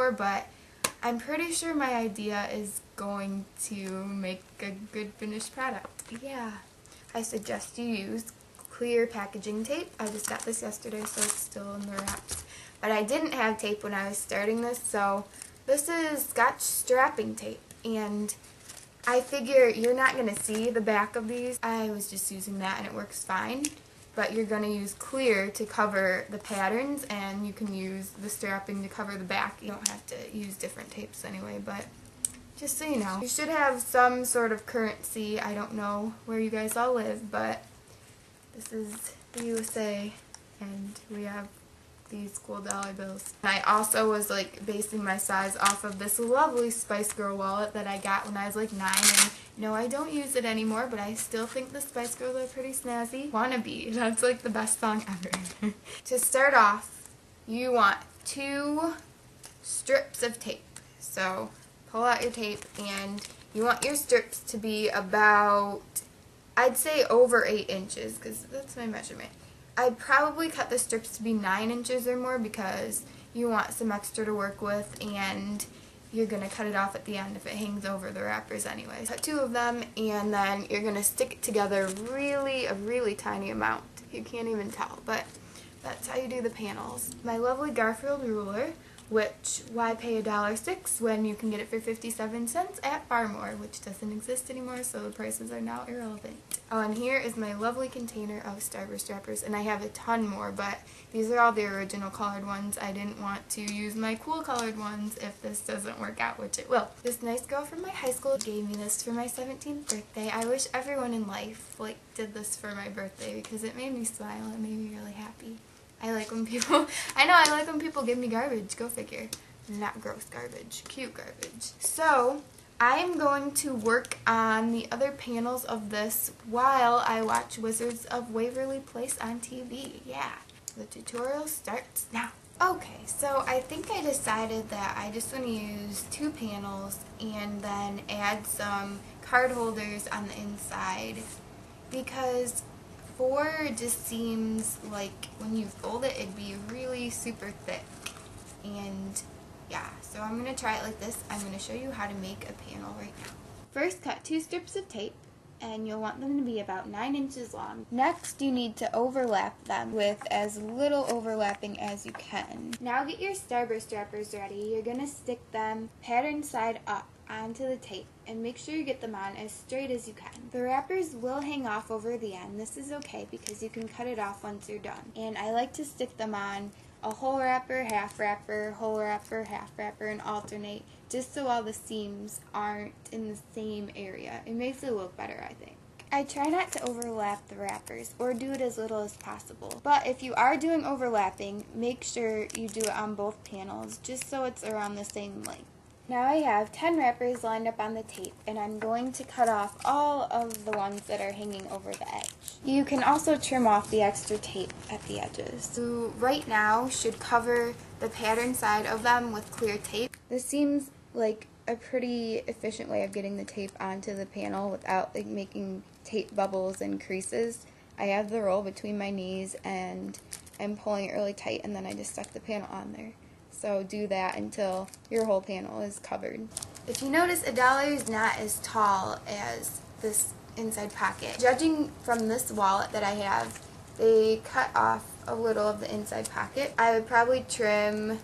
before, but I'm pretty sure my idea is going to make a good finished product. Yeah, I suggest you use clear packaging tape. I just got this yesterday, so it's still in the wraps. But I didn't have tape when I was starting this, so this is Scotch strapping tape. And I figure you're not going to see the back of these. I was just using that and it works fine. But you're going to use clear to cover the patterns, and you can use the strapping to cover the back. You don't have to use different tapes anyway, but just so you know. You should have some sort of currency. I don't know where you guys all live, but this is the USA, and we have these cool dollar bills. I also was like basing my size off of this lovely Spice Girl wallet that I got when I was like 9, and no, I don't use it anymore, but I still think the Spice Girls are pretty snazzy. Wanna Be, that's like the best song ever. To start off, you want 2 strips of tape. So pull out your tape, and you want your strips to be about, I'd say over 8 inches, because that's my measurement. I'd probably cut the strips to be 9 inches or more because you want some extra to work with, and you're going to cut it off at the end if it hangs over the wrappers anyway. Cut 2 of them, and then you're going to stick it together a really tiny amount. You can't even tell, but that's how you do the panels. My lovely Garfield ruler, which why pay $1.06 when you can get it for 57 cents at Farmore, which doesn't exist anymore, so the prices are now irrelevant. Oh, and here is my lovely container of Starburst wrappers, and I have a ton more, but these are all the original colored ones. I didn't want to use my cool colored ones if this doesn't work out, which it will. This nice girl from my high school gave me this for my 17th birthday. I wish everyone in life did this for my birthday because it made me smile. It made me really happy. I like when people give me garbage. Go figure. Not gross garbage. Cute garbage. So I am going to work on the other panels of this while I watch Wizards of Waverly Place on TV. Yeah. The tutorial starts now. Okay, so I think I decided that I just want to use 2 panels and then add some card holders on the inside, because 4 just seems like when you fold it, it'd be really super thick. And yeah, so I'm going to try it like this. I'm going to show you how to make a panel right now. First, cut 2 strips of tape, and you'll want them to be about 9 inches long. Next, you need to overlap them with as little overlapping as you can. Now get your Starburst wrappers ready. You're going to stick them pattern side up onto the tape, and make sure you get them on as straight as you can. The wrappers will hang off over the end. This is okay because you can cut it off once you're done. And I like to stick them on a whole wrapper, half wrapper, whole wrapper, half wrapper, and alternate, just so all the seams aren't in the same area. It makes it look better, I think. I try not to overlap the wrappers, or do it as little as possible. But if you are doing overlapping, make sure you do it on both panels, just so it's around the same length. Now I have 10 wrappers lined up on the tape, and I'm going to cut off all of the ones that are hanging over the edge. You can also trim off the extra tape at the edges. So right now should cover the pattern side of them with clear tape. This seems like a pretty efficient way of getting the tape onto the panel without making tape bubbles and creases. I have the roll between my knees and I'm pulling it really tight, and then I just stuck the panel on there. So do that until your whole panel is covered. If you notice, $1 is not as tall as this inside pocket. Judging from this wallet that I have, they cut off a little of the inside pocket. I would probably trim,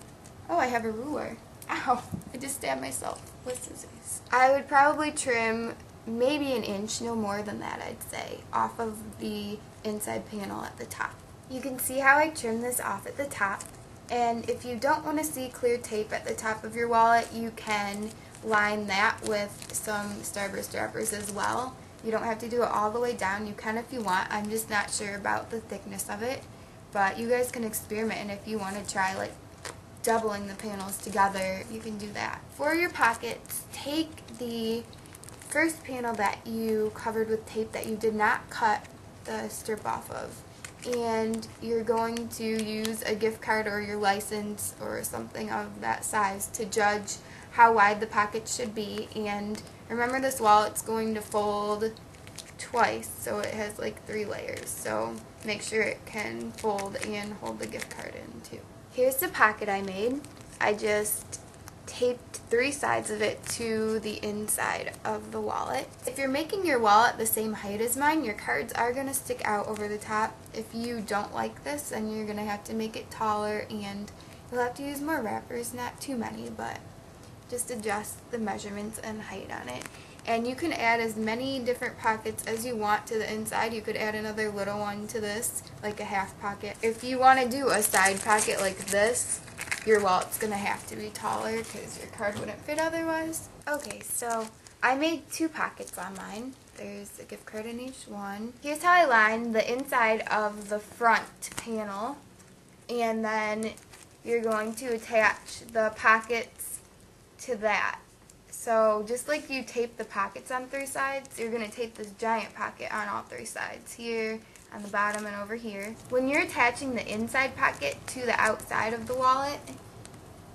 oh, I have a ruler. Ow, I just stabbed myself with scissors. I would probably trim maybe 1 inch, no more than that I'd say, off of the inside panel at the top. You can see how I trimmed this off at the top. And if you don't want to see clear tape at the top of your wallet, you can line that with some Starburst wrappers as well. You don't have to do it all the way down. You can if you want. I'm just not sure about the thickness of it. But you guys can experiment, and if you want to try doubling the panels together, you can do that. For your pockets, take the first panel that you covered with tape that you did not cut the strip off of, and you're going to use a gift card or your license or something of that size to judge how wide the pocket should be. And remember, this wallet's going to fold twice, so it has 3 layers, so make sure it can fold and hold the gift card in too. Here's the pocket I made. I just taped 3 sides of it to the inside of the wallet. If you're making your wallet the same height as mine, your cards are going to stick out over the top. If you don't like this, then you're going to have to make it taller, and you'll have to use more wrappers, not too many, but just adjust the measurements and height on it. And you can add as many different pockets as you want to the inside. You could add another little one to this, like a half pocket. If you want to do a side pocket like this, your wallet's going to have to be taller because your card wouldn't fit otherwise. Okay, so I made 2 pockets on mine. There's a gift card in each one. Here's how I line the inside of the front panel, and then you're going to attach the pockets to that. So just like you tape the pockets on 3 sides, you're going to tape this giant pocket on all 3 sides, here, on the bottom, and over here. When you're attaching the inside pocket to the outside of the wallet,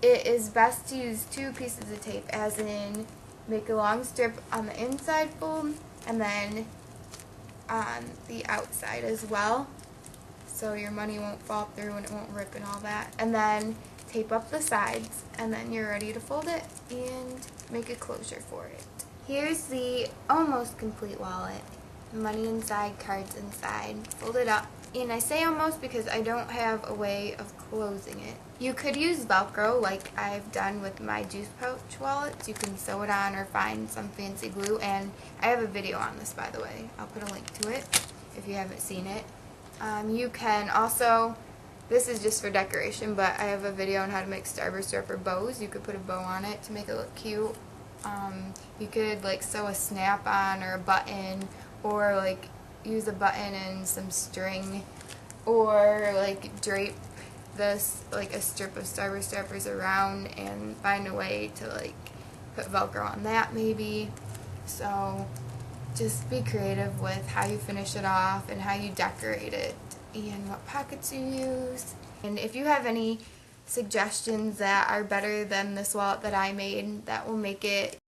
it is best to use 2 pieces of tape, as in make a long strip on the inside fold and then on the outside as well, so your money won't fall through and it won't rip and all that. And then tape up the sides, and then you're ready to fold it and make a closure for it. Here's the almost complete wallet. Money inside, cards inside. Fold it up. And I say almost because I don't have a way of closing it. You could use Velcro like I've done with my juice pouch wallets. You can sew it on or find some fancy glue, and I have a video on this, by the way. I'll put a link to it if you haven't seen it. You can also, this is just for decoration, but I have a video on how to make Starburst Wrapper Bows. You could put a bow on it to make it look cute. You could like sew a snap on or a button, or like use a button and some string, or like drape this, like a strip of Starburst wrappers around and find a way to like put Velcro on that maybe. So just be creative with how you finish it off and how you decorate it and what pockets you use. And if you have any suggestions that are better than this wallet that I made that will make it